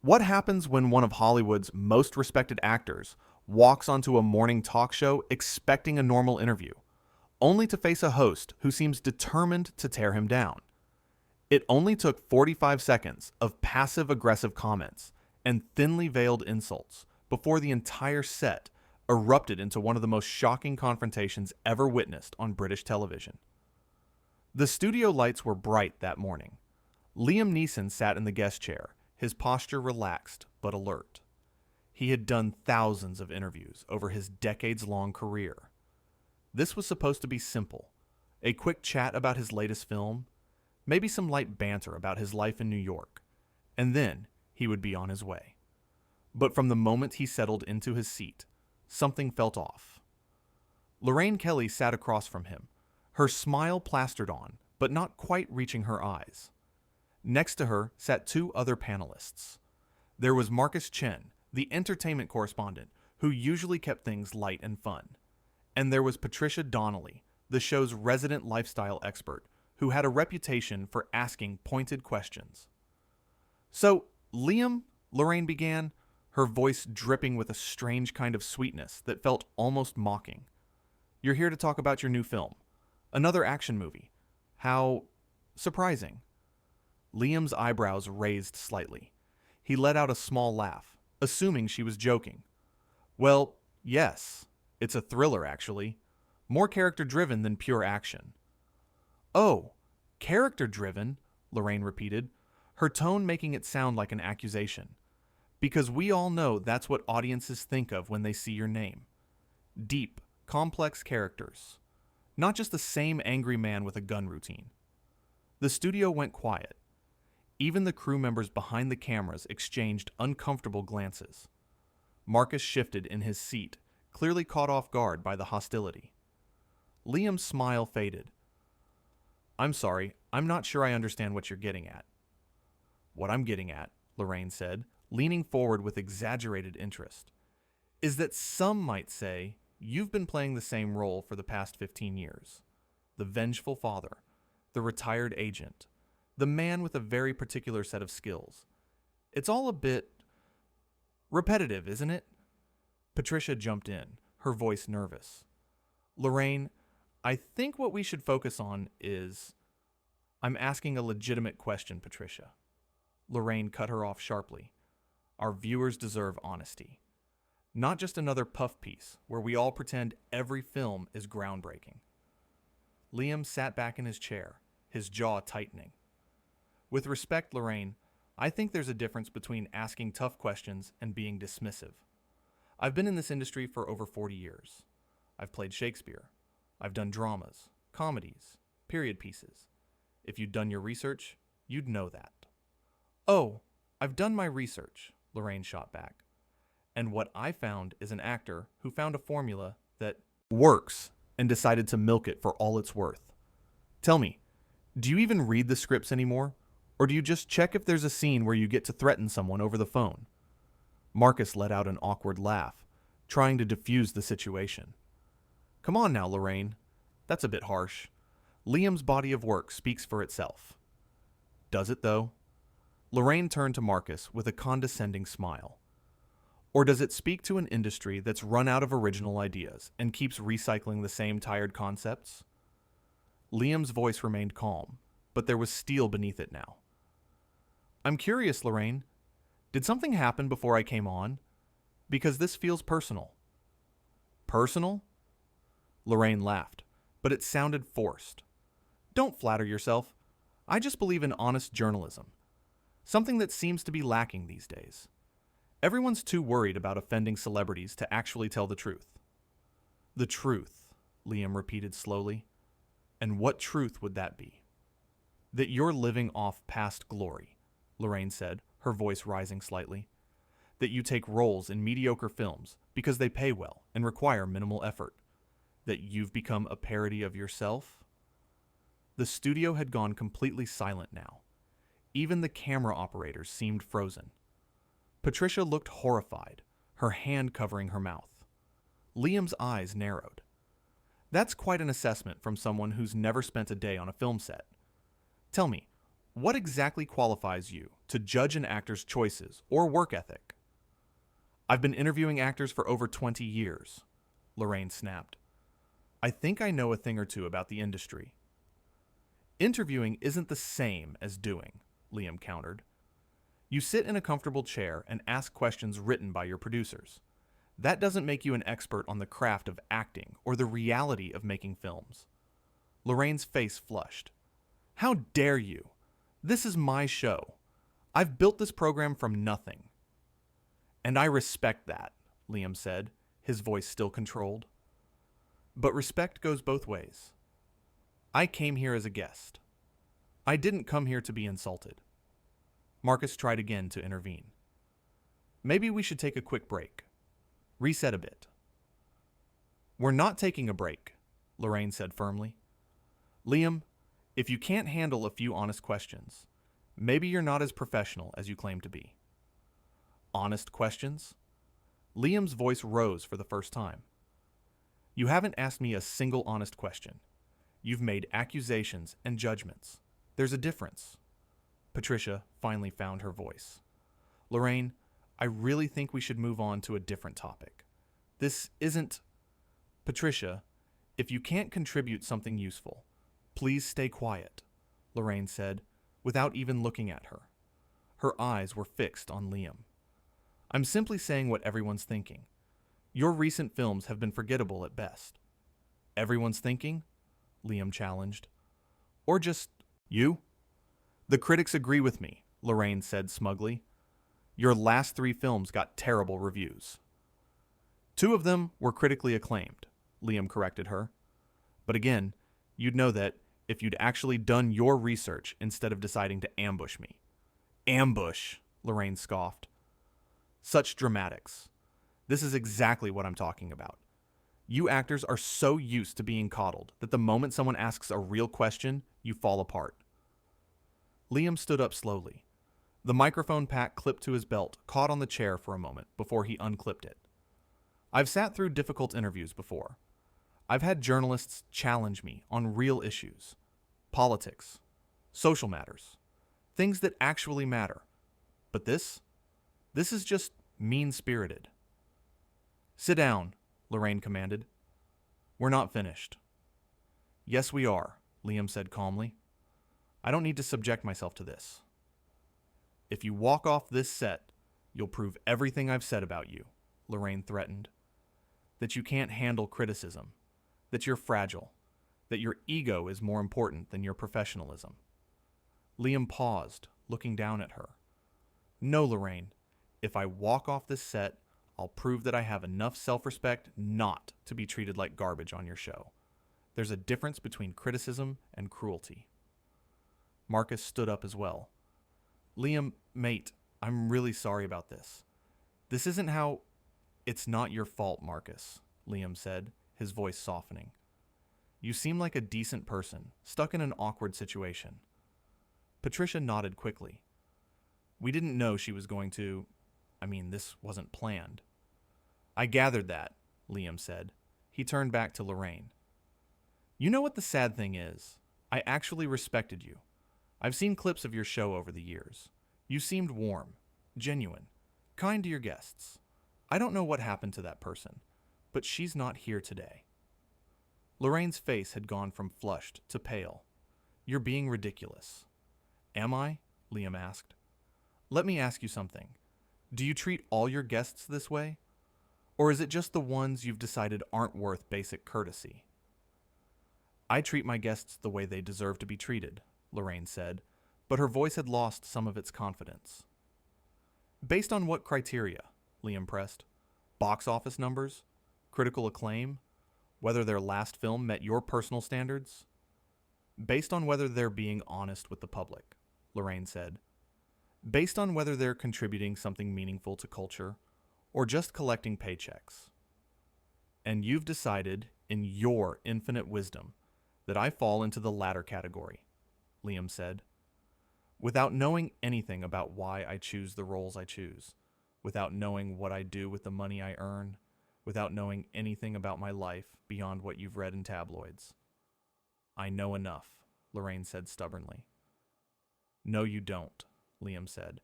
What happens when one of Hollywood's most respected actors walks onto a morning talk show expecting a normal interview, only to face a host who seems determined to tear him down? It only took 45 seconds of passive-aggressive comments and thinly veiled insults before the entire set erupted into one of the most shocking confrontations ever witnessed on British television. The studio lights were bright that morning. Liam Neeson sat in the guest chair, his posture relaxed but alert. He had done thousands of interviews over his decades-long career. This was supposed to be simple: a quick chat about his latest film, maybe some light banter about his life in New York, and then he would be on his way. But from the moment he settled into his seat, something felt off. Lorraine Kelly sat across from him, her smile plastered on, but not quite reaching her eyes. Next to her sat two other panelists. There was Marcus Chen, the entertainment correspondent, who usually kept things light and fun. And there was Patricia Donnelly, the show's resident lifestyle expert, who had a reputation for asking pointed questions. "So, Liam," Lorraine began, her voice dripping with a strange kind of sweetness that felt almost mocking. "You're here to talk about your new film. Another action movie. How surprising." Liam's eyebrows raised slightly. He let out a small laugh, assuming she was joking. "Well, yes. It's a thriller, actually. More character-driven than pure action." "Oh, character-driven," Lorraine repeated, her tone making it sound like an accusation. "Because we all know that's what audiences think of when they see your name. Deep, complex characters. Not just the same angry man with a gun routine." The studio went quiet. Even the crew members behind the cameras exchanged uncomfortable glances. Marcus shifted in his seat, clearly caught off guard by the hostility. Liam's smile faded. "I'm sorry, I'm not sure I understand what you're getting at." "What I'm getting at," Lorraine said, leaning forward with exaggerated interest, "is that some might say you've been playing the same role for the past 15 years. The vengeful father, the retired agent, the man with a very particular set of skills. It's all a bit repetitive, isn't it?" Patricia jumped in, her voice nervous. "Lorraine, I think what we should focus on is—" "I'm asking a legitimate question, Patricia." Lorraine cut her off sharply. "Our viewers deserve honesty. Not just another puff piece where we all pretend every film is groundbreaking." Liam sat back in his chair, his jaw tightening. "With respect, Lorraine, I think there's a difference between asking tough questions and being dismissive. I've been in this industry for over 40 years. I've played Shakespeare. I've done dramas, comedies, period pieces. If you'd done your research, you'd know that." "Oh, I've done my research," Lorraine shot back. "And what I found is an actor who found a formula that works and decided to milk it for all it's worth. Tell me, do you even read the scripts anymore? Or do you just check if there's a scene where you get to threaten someone over the phone?" Marcus let out an awkward laugh, trying to diffuse the situation. "Come on now, Lorraine. That's a bit harsh. Liam's body of work speaks for itself." "Does it, though?" Lorraine turned to Marcus with a condescending smile. "Or does it speak to an industry that's run out of original ideas and keeps recycling the same tired concepts?" Liam's voice remained calm, but there was steel beneath it now. "I'm curious, Lorraine. Did something happen before I came on? Because this feels personal." "Personal?" Lorraine laughed, but it sounded forced. "Don't flatter yourself. I just believe in honest journalism. Something that seems to be lacking these days. Everyone's too worried about offending celebrities to actually tell the truth." "The truth," Liam repeated slowly. "And what truth would that be?" "That you're living off past glory," Lorraine said, her voice rising slightly. "That you take roles in mediocre films because they pay well and require minimal effort. That you've become a parody of yourself." The studio had gone completely silent now. Even the camera operators seemed frozen. Patricia looked horrified, her hand covering her mouth. Liam's eyes narrowed. "That's quite an assessment from someone who's never spent a day on a film set. Tell me, what exactly qualifies you to judge an actor's choices or work ethic. I've been interviewing actors for over 20 years, Lorraine snapped. I think I know a thing or two about the industry. Interviewing isn't the same as doing, Liam countered. You sit in a comfortable chair and ask questions written by your producers. That doesn't make you an expert on the craft of acting or the reality of making films. Lorraine's face flushed. How dare you? This is my show. I've built this program from nothing. And I respect that, Liam said, his voice still controlled. But respect goes both ways. I came here as a guest. I didn't come here to be insulted. Marcus tried again to intervene. Maybe we should take a quick break. Reset a bit. We're not taking a break, Lorraine said firmly. Liam, if you can't handle a few honest questions, maybe you're not as professional as you claim to be. Honest questions? Liam's voice rose for the first time. You haven't asked me a single honest question. You've made accusations and judgments. There's a difference. Patricia finally found her voice. Lorraine, I really think we should move on to a different topic. This isn't... Patricia, if you can't contribute something useful, please stay quiet, Lorraine said, without even looking at her. Her eyes were fixed on Liam. I'm simply saying what everyone's thinking. Your recent films have been forgettable at best. Everyone's thinking? Liam challenged. Or just you? The critics agree with me, Lorraine said smugly. Your last 3 films got terrible reviews. 2 of them were critically acclaimed, Liam corrected her. But again, you'd know that if you'd actually done your research instead of deciding to ambush me. Ambush, Lorraine scoffed. Such dramatics. This is exactly what I'm talking about. You actors are so used to being coddled that the moment someone asks a real question, you fall apart. Liam stood up slowly. The microphone pack clipped to his belt caught on the chair for a moment before he unclipped it. I've sat through difficult interviews before. I've had journalists challenge me on real issues. Politics. Social matters. Things that actually matter. But this is just mean-spirited. Sit down, Lorraine commanded. We're not finished. Yes, we are, Liam said calmly. I don't need to subject myself to this. If you walk off this set, you'll prove everything I've said about you, Lorraine threatened. That you can't handle criticism, that you're fragile, that your ego is more important than your professionalism. Liam paused, looking down at her. No, Lorraine, if I walk off this set, I'll prove that I have enough self-respect not to be treated like garbage on your show. There's a difference between criticism and cruelty. Marcus stood up as well. Liam, mate, I'm really sorry about this. This isn't how... It's not your fault, Marcus, Liam said, his voice softening. You seem like a decent person, stuck in an awkward situation. Patricia nodded quickly. We didn't know she was going to... this wasn't planned. I gathered that, Liam said. He turned back to Lorraine. You know what the sad thing is? I actually respected you. I've seen clips of your show over the years. You seemed warm, genuine, kind to your guests. I don't know what happened to that person, but she's not here today. Lorraine's face had gone from flushed to pale. You're being ridiculous. Am I? Liam asked. Let me ask you something. Do you treat all your guests this way? Or is it just the ones you've decided aren't worth basic courtesy? I treat my guests the way they deserve to be treated, Lorraine said, but her voice had lost some of its confidence. Based on what criteria? Liam pressed. Box office numbers? Critical acclaim? Whether their last film met your personal standards? Based on whether they're being honest with the public, Lorraine said. Based on whether they're contributing something meaningful to culture, or just collecting paychecks. And you've decided, in your infinite wisdom, that I fall into the latter category, Liam said. Without knowing anything about why I choose the roles I choose, without knowing what I do with the money I earn, without knowing anything about my life beyond what you've read in tabloids. I know enough, Lorraine said stubbornly. No, you don't, Liam said.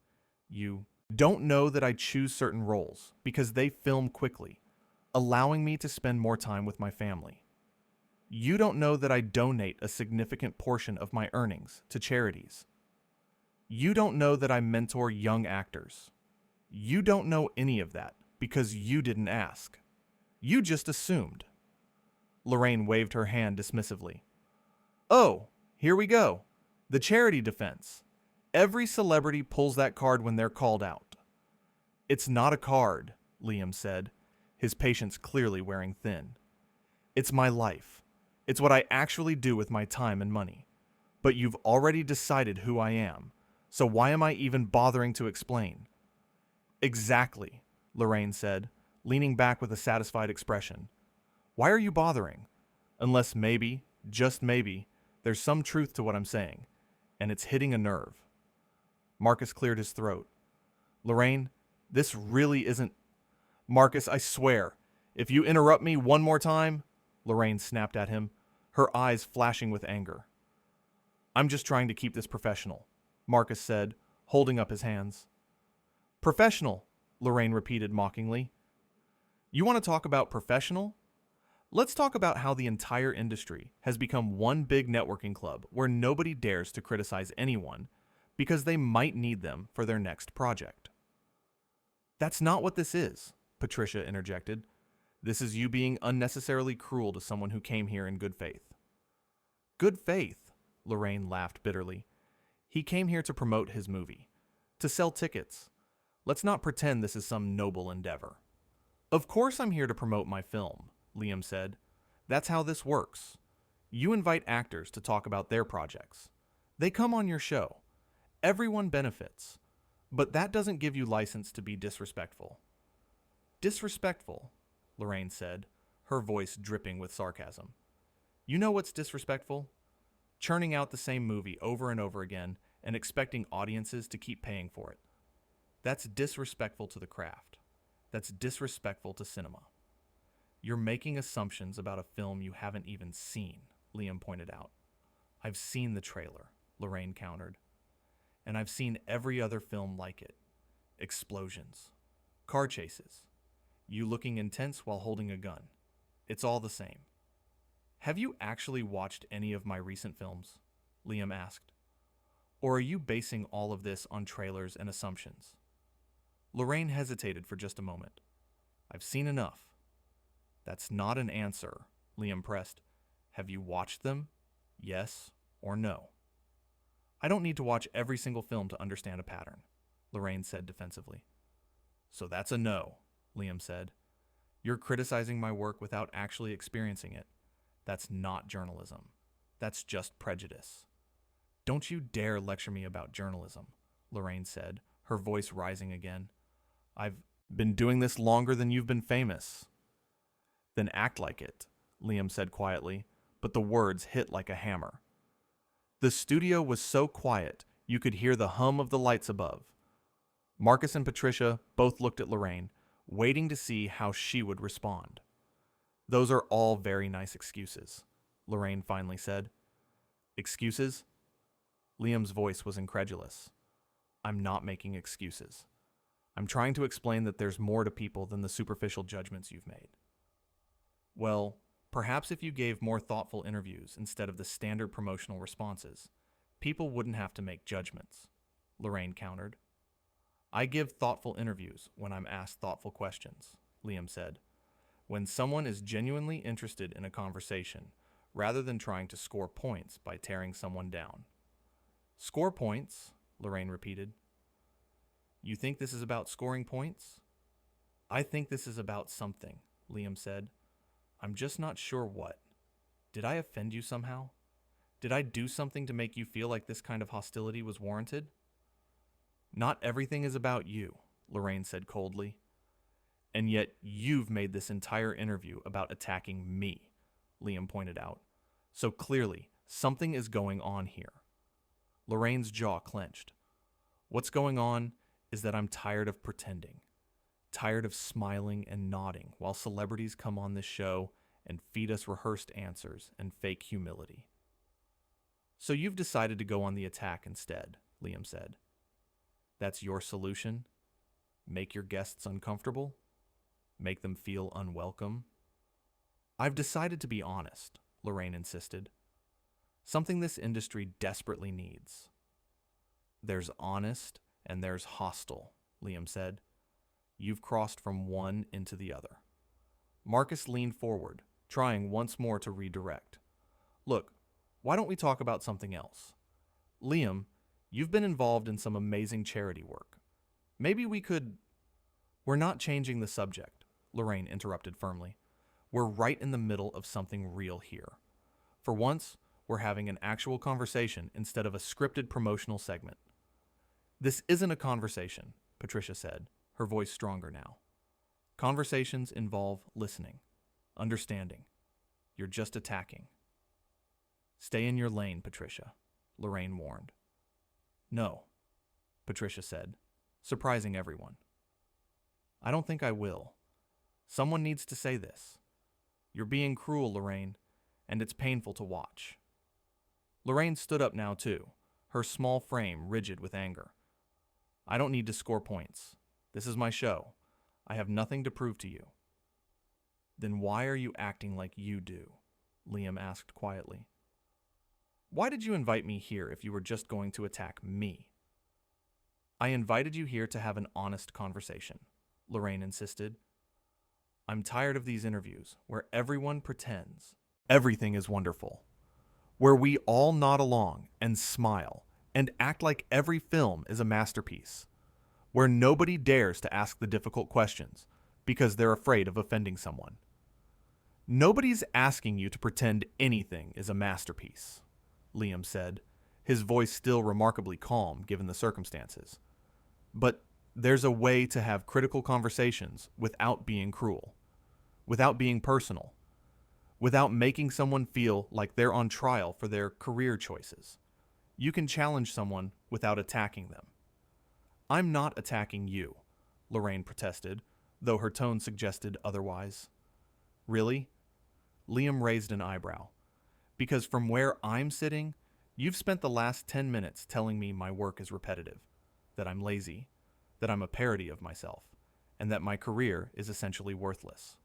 You don't know that I choose certain roles because they film quickly, allowing me to spend more time with my family. You don't know that I donate a significant portion of my earnings to charities. You don't know that I mentor young actors. You don't know any of that because you didn't ask. You just assumed. Lorraine waved her hand dismissively. Oh, here we go. The charity defense. Every celebrity pulls that card when they're called out. It's not a card, Liam said, his patience clearly wearing thin. It's my life. It's what I actually do with my time and money. But you've already decided who I am, so why am I even bothering to explain? Exactly, Lorraine said, leaning back with a satisfied expression. Why are you bothering? Unless maybe, just maybe, there's some truth to what I'm saying, and it's hitting a nerve. Marcus cleared his throat. Lorraine, this really isn't... Marcus, I swear, if you interrupt me one more time, Lorraine snapped at him, her eyes flashing with anger. I'm just trying to keep this professional, Marcus said, holding up his hands. Professional, Lorraine repeated mockingly. You want to talk about professional? Let's talk about how the entire industry has become one big networking club where nobody dares to criticize anyone because they might need them for their next project. That's not what this is, Patricia interjected. This is you being unnecessarily cruel to someone who came here in good faith. Good faith, Lorraine laughed bitterly. He came here to promote his movie, to sell tickets. Let's not pretend this is some noble endeavor. Of course I'm here to promote my film, Liam said. That's how this works. You invite actors to talk about their projects. They come on your show. Everyone benefits. But that doesn't give you license to be disrespectful. Disrespectful, Lorraine said, her voice dripping with sarcasm. You know what's disrespectful? Churning out the same movie over and over again and expecting audiences to keep paying for it. That's disrespectful to the craft. That's disrespectful to cinema. You're making assumptions about a film you haven't even seen, Liam pointed out. I've seen the trailer, Lorraine countered. And I've seen every other film like it. Explosions. Car chases. You looking intense while holding a gun. It's all the same. Have you actually watched any of my recent films? Liam asked. Or are you basing all of this on trailers and assumptions? Lorraine hesitated for just a moment. I've seen enough. That's not an answer, Liam pressed. Have you watched them? Yes or no? I don't need to watch every single film to understand a pattern, Lorraine said defensively. So that's a no, Liam said. You're criticizing my work without actually experiencing it. That's not journalism. That's just prejudice. Don't you dare lecture me about journalism, Lorraine said, her voice rising again. I've been doing this longer than you've been famous. Then act like it, Liam said quietly, but the words hit like a hammer. The studio was so quiet you could hear the hum of the lights above. Marcus and Patricia both looked at Lorraine, waiting to see how she would respond. Those are all very nice excuses, Lorraine finally said. Excuses? Liam's voice was incredulous. I'm not making excuses. I'm trying to explain that there's more to people than the superficial judgments you've made. Well, perhaps if you gave more thoughtful interviews instead of the standard promotional responses, people wouldn't have to make judgments, Lorraine countered. I give thoughtful interviews when I'm asked thoughtful questions, Liam said. When someone is genuinely interested in a conversation, rather than trying to score points by tearing someone down. Score points, Lorraine repeated. You think this is about scoring points? I think this is about something, Liam said. I'm just not sure what. Did I offend you somehow? Did I do something to make you feel like this kind of hostility was warranted? Not everything is about you, Lorraine said coldly. And yet you've made this entire interview about attacking me, Liam pointed out. So clearly, something is going on here. Lorraine's jaw clenched. What's going on is that I'm tired of pretending. Tired of smiling and nodding while celebrities come on this show and feed us rehearsed answers and fake humility. So you've decided to go on the attack instead, Liam said. That's your solution? Make your guests uncomfortable? Make them feel unwelcome? I've decided to be honest, Lorraine insisted. Something this industry desperately needs. There's honest and there's hostile, Liam said. You've crossed from one into the other. Marcus leaned forward, trying once more to redirect. Look, why don't we talk about something else? Liam, you've been involved in some amazing charity work. Maybe we could... We're not changing the subject, Lorraine interrupted firmly. We're right in the middle of something real here. For once, we're having an actual conversation instead of a scripted promotional segment. This isn't a conversation, Patricia said, her voice stronger now. Conversations involve listening, understanding. You're just attacking. Stay in your lane, Patricia, Lorraine warned. No, Patricia said, surprising everyone. I don't think I will. Someone needs to say this. You're being cruel, Lorraine, and it's painful to watch. Lorraine stood up now too, her small frame rigid with anger. I don't need to score points. This is my show. I have nothing to prove to you. Then why are you acting like you do? Liam asked quietly. Why did you invite me here if you were just going to attack me? I invited you here to have an honest conversation, Lorraine insisted. I'm tired of these interviews where everyone pretends everything is wonderful, where we all nod along and smile and act like every film is a masterpiece, where nobody dares to ask the difficult questions because they're afraid of offending someone. Nobody's asking you to pretend anything is a masterpiece, Liam said, his voice still remarkably calm given the circumstances. But there's a way to have critical conversations without being cruel, without being personal, without making someone feel like they're on trial for their career choices. You can challenge someone without attacking them. I'm not attacking you, Lorraine protested, though her tone suggested otherwise. Really? Liam raised an eyebrow. Because from where I'm sitting, you've spent the last 10 minutes telling me my work is repetitive, that I'm lazy, that I'm a parody of myself, and that my career is essentially worthless.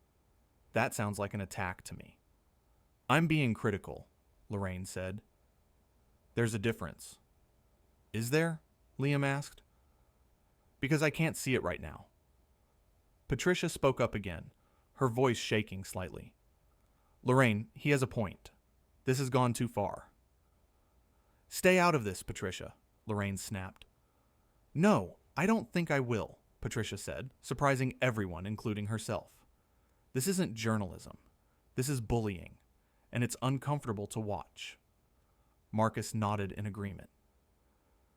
That sounds like an attack to me. I'm being critical, Lorraine said. There's a difference. Is there? Liam asked. Because I can't see it right now. Patricia spoke up again, her voice shaking slightly. Lorraine, he has a point. This has gone too far. Stay out of this, Patricia, Lorraine snapped. No, I don't think I will, Patricia said, surprising everyone, including herself. This isn't journalism. This is bullying, and it's uncomfortable to watch. Marcus nodded in agreement.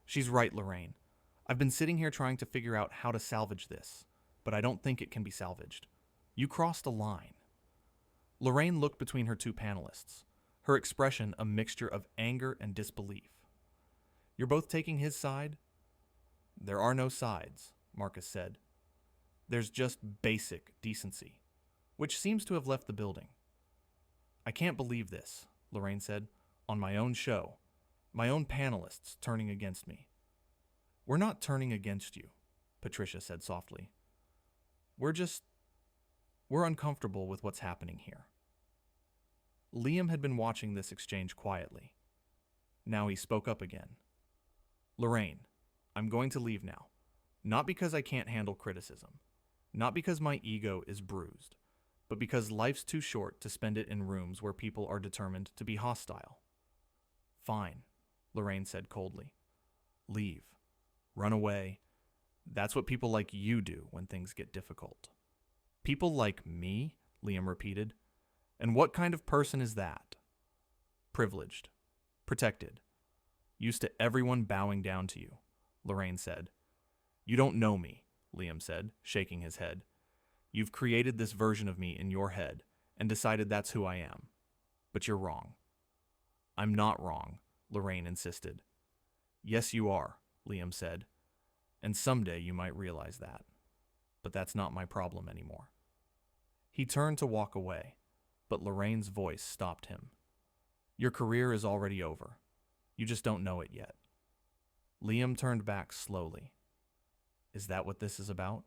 She's right, Lorraine. I've been sitting here trying to figure out how to salvage this, but I don't think it can be salvaged. You crossed a line. Lorraine looked between her two panelists, her expression a mixture of anger and disbelief. You're both taking his side? There are no sides, Marcus said. There's just basic decency, which seems to have left the building. I can't believe this, Lorraine said. On my own show, my own panelists turning against me. We're not turning against you, Patricia said softly. We're uncomfortable with what's happening here. Liam had been watching this exchange quietly. Now he spoke up again. Lorraine, I'm going to leave now. Not because I can't handle criticism. Not because my ego is bruised. But because life's too short to spend it in rooms where people are determined to be hostile. Fine, Lorraine said coldly. Leave. Run away. That's what people like you do when things get difficult. People like me? Liam repeated. And what kind of person is that? Privileged. Protected. Used to everyone bowing down to you, Lorraine said. You don't know me, Liam said, shaking his head. You've created this version of me in your head and decided that's who I am. But you're wrong. I'm not wrong, Lorraine insisted. Yes, you are, Liam said. And someday you might realize that. But that's not my problem anymore. He turned to walk away, but Lorraine's voice stopped him. Your career is already over. You just don't know it yet. Liam turned back slowly. Is that what this is about?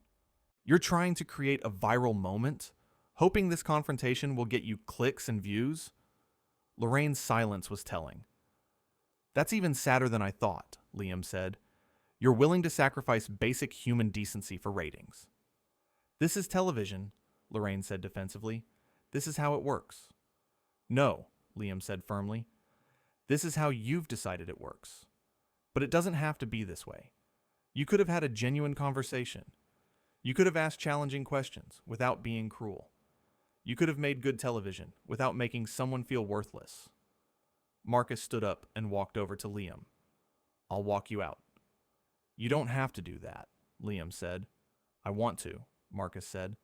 You're trying to create a viral moment, hoping this confrontation will get you clicks and views? Lorraine's silence was telling. That's even sadder than I thought, Liam said. You're willing to sacrifice basic human decency for ratings. This is television, Lorraine said defensively. This is how it works. No, Liam said firmly. This is how you've decided it works. But it doesn't have to be this way. You could have had a genuine conversation. You could have asked challenging questions without being cruel. You could have made good television without making someone feel worthless. Marcus stood up and walked over to Liam. I'll walk you out. You don't have to do that, Liam said. I want to, Marcus said.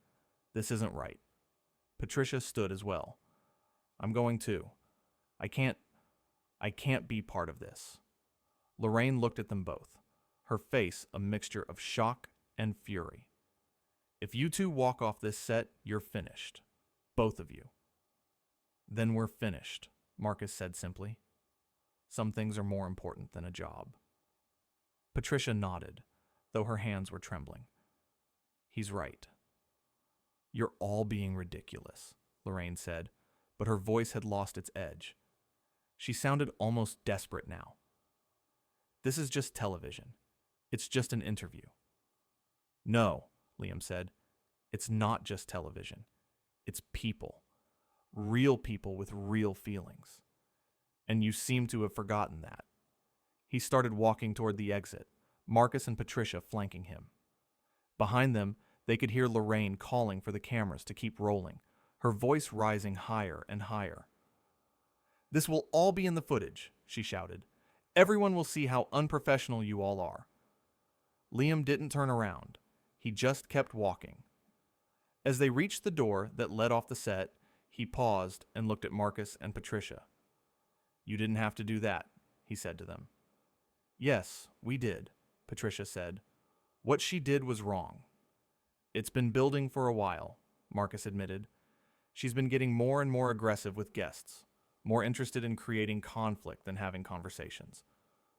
This isn't right. Patricia stood as well. I'm going too. I can't be part of this. Lorraine looked at them both, her face a mixture of shock and fury. If you two walk off this set, you're finished. Both of you. Then we're finished, Marcus said simply. Some things are more important than a job. Patricia nodded, though her hands were trembling. He's right. You're all being ridiculous, Lorraine said, but her voice had lost its edge. She sounded almost desperate now. This is just television. It's just an interview. No, Liam said. It's not just television. It's people. Real people with real feelings. And you seem to have forgotten that. He started walking toward the exit, Marcus and Patricia flanking him. Behind them, they could hear Lorraine calling for the cameras to keep rolling, her voice rising higher and higher. This will all be in the footage, she shouted. Everyone will see how unprofessional you all are. Liam didn't turn around. He just kept walking. As they reached the door that led off the set, he paused and looked at Marcus and Patricia. You didn't have to do that, he said to them. Yes, we did, Patricia said. What she did was wrong. It's been building for a while, Marcus admitted. She's been getting more and more aggressive with guests, more interested in creating conflict than having conversations.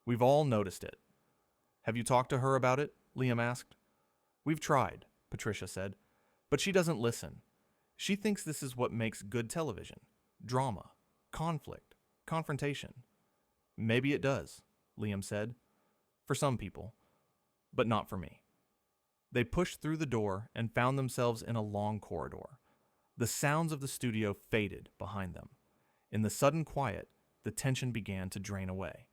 We've all noticed it. Have you talked to her about it? Liam asked. We've tried, Patricia said, but she doesn't listen. She thinks this is what makes good television. Drama, conflict, confrontation. Maybe it does, Liam said. For some people, but not for me. They pushed through the door and found themselves in a long corridor. The sounds of the studio faded behind them. In the sudden quiet, the tension began to drain away.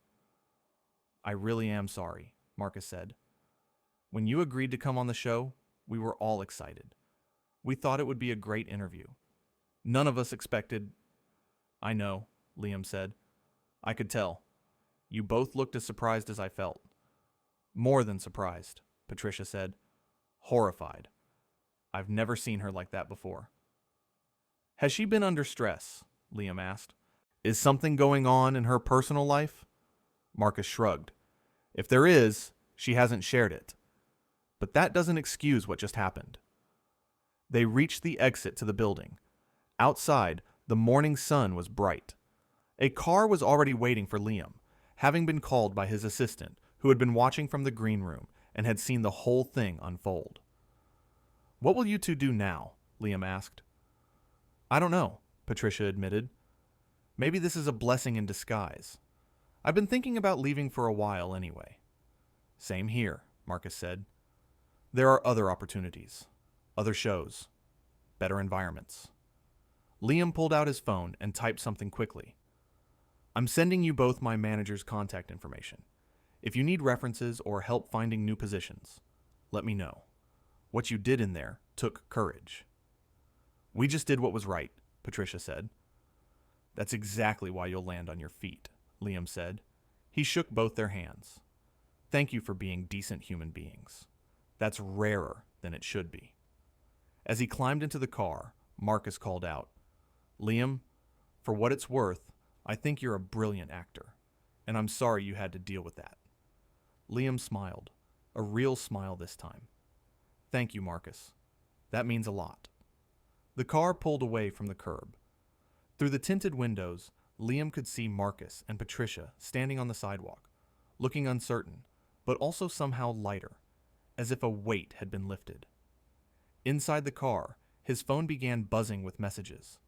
I really am sorry, Marcus said. When you agreed to come on the show, we were all excited. We thought it would be a great interview. None of us expected... I know, Liam said. I could tell. You both looked as surprised as I felt. More than surprised, Patricia said. Horrified. I've never seen her like that before. Has she been under stress? Liam asked. Is something going on in her personal life? Marcus shrugged. If there is, she hasn't shared it. But that doesn't excuse what just happened. They reached the exit to the building. Outside, the morning sun was bright. A car was already waiting for Liam, having been called by his assistant, who had been watching from the green room and had seen the whole thing unfold. What will you two do now? Liam asked. I don't know, Patricia admitted. Maybe this is a blessing in disguise. I've been thinking about leaving for a while anyway. Same here, Marcus said. There are other opportunities, other shows, better environments. Liam pulled out his phone and typed something quickly. I'm sending you both my manager's contact information. If you need references or help finding new positions, let me know. What you did in there took courage. We just did what was right, Patricia said. That's exactly why you'll land on your feet, Liam said. He shook both their hands. Thank you for being decent human beings. That's rarer than it should be. As he climbed into the car, Marcus called out, Liam, for what it's worth, I think you're a brilliant actor, and I'm sorry you had to deal with that. Liam smiled, a real smile this time. Thank you, Marcus. That means a lot. The car pulled away from the curb. Through the tinted windows, Liam could see Marcus and Patricia standing on the sidewalk, looking uncertain, but also somehow lighter, as if a weight had been lifted. Inside the car, his phone began buzzing with messages.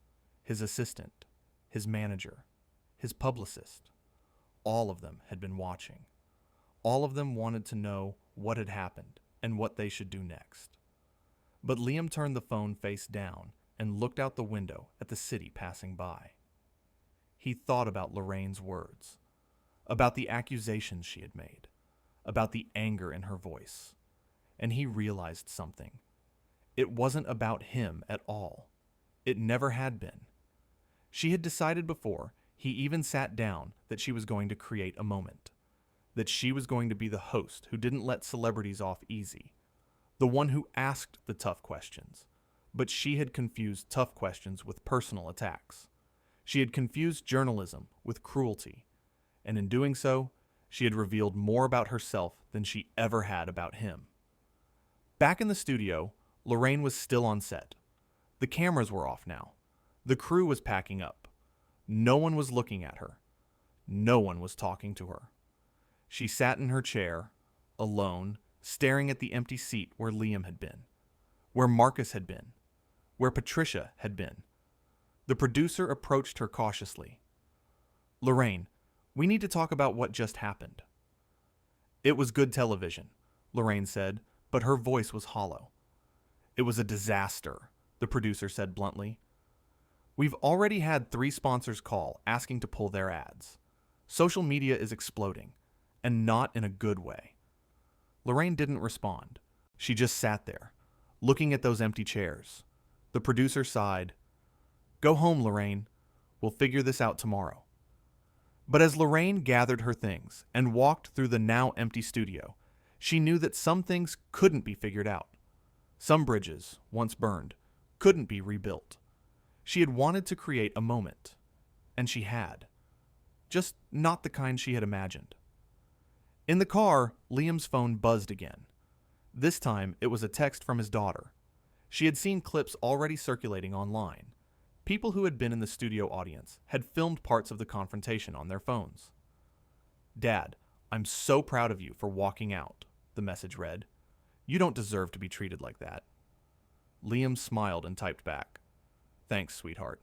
His assistant, his manager, his publicist, all of them had been watching. All of them wanted to know what had happened and what they should do next. But Liam turned the phone face down and looked out the window at the city passing by. He thought about Lorraine's words, about the accusations she had made, about the anger in her voice, and he realized something. It wasn't about him at all. It never had been. She had decided before he even sat down that she was going to create a moment, that she was going to be the host who didn't let celebrities off easy, the one who asked the tough questions, but she had confused tough questions with personal attacks. She had confused journalism with cruelty, and in doing so, she had revealed more about herself than she ever had about him. Back in the studio, Lorraine was still on set. The cameras were off now. The crew was packing up. No one was looking at her. No one was talking to her. She sat in her chair, alone, staring at the empty seat where Liam had been, where Marcus had been, where Patricia had been. The producer approached her cautiously. "Lorraine, we need to talk about what just happened." "It was good television," Lorraine said, but her voice was hollow. "It was a disaster," the producer said bluntly. "We've already had 3 sponsors call asking to pull their ads. Social media is exploding, and not in a good way." Lorraine didn't respond. She just sat there, looking at those empty chairs. The producer sighed. "Go home, Lorraine. We'll figure this out tomorrow." But as Lorraine gathered her things and walked through the now empty studio, she knew that some things couldn't be figured out. Some bridges, once burned, couldn't be rebuilt. She had wanted to create a moment, and she had. Just not the kind she had imagined. In the car, Liam's phone buzzed again. This time, it was a text from his daughter. She had seen clips already circulating online. People who had been in the studio audience had filmed parts of the confrontation on their phones. "Dad, I'm so proud of you for walking out," the message read. "You don't deserve to be treated like that." Liam smiled and typed back, "Thanks, sweetheart.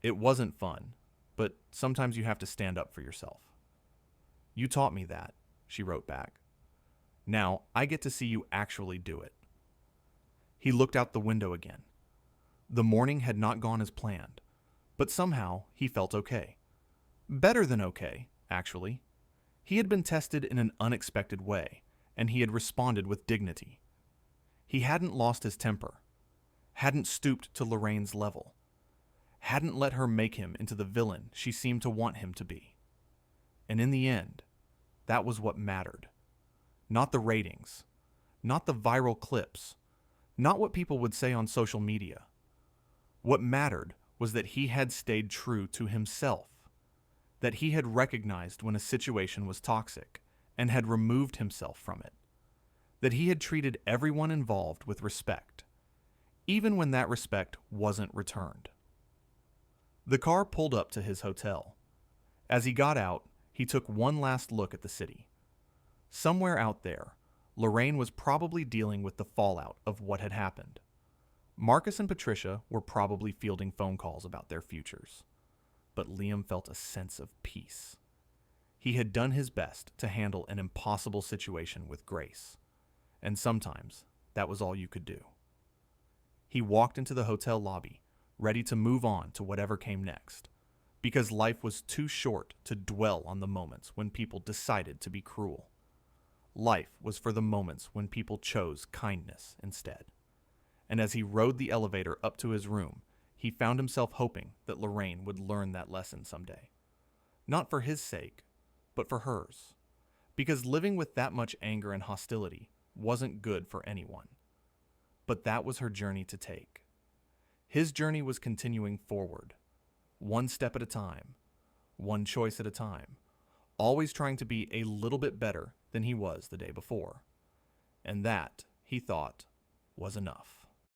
It wasn't fun, but sometimes you have to stand up for yourself." "You taught me that," she wrote back. "Now I get to see you actually do it." He looked out the window again. The morning had not gone as planned, but somehow he felt okay. Better than okay, actually. He had been tested in an unexpected way, and he had responded with dignity. He hadn't lost his temper, hadn't stooped to Lorraine's level, hadn't let her make him into the villain she seemed to want him to be. And in the end, that was what mattered. Not the ratings, not the viral clips, not what people would say on social media. What mattered was that he had stayed true to himself, that he had recognized when a situation was toxic and had removed himself from it, that he had treated everyone involved with respect, even when that respect wasn't returned. The car pulled up to his hotel. As he got out, he took one last look at the city. Somewhere out there, Lorraine was probably dealing with the fallout of what had happened. Marcus and Patricia were probably fielding phone calls about their futures. But Liam felt a sense of peace. He had done his best to handle an impossible situation with grace, and sometimes that was all you could do. He walked into the hotel lobby, ready to move on to whatever came next, because life was too short to dwell on the moments when people decided to be cruel. Life was for the moments when people chose kindness instead. And as he rode the elevator up to his room, he found himself hoping that Lorraine would learn that lesson someday. Not for his sake, but for hers. Because living with that much anger and hostility wasn't good for anyone. But that was her journey to take. His journey was continuing forward, one step at a time, one choice at a time, always trying to be a little bit better than he was the day before. And that, he thought, was enough.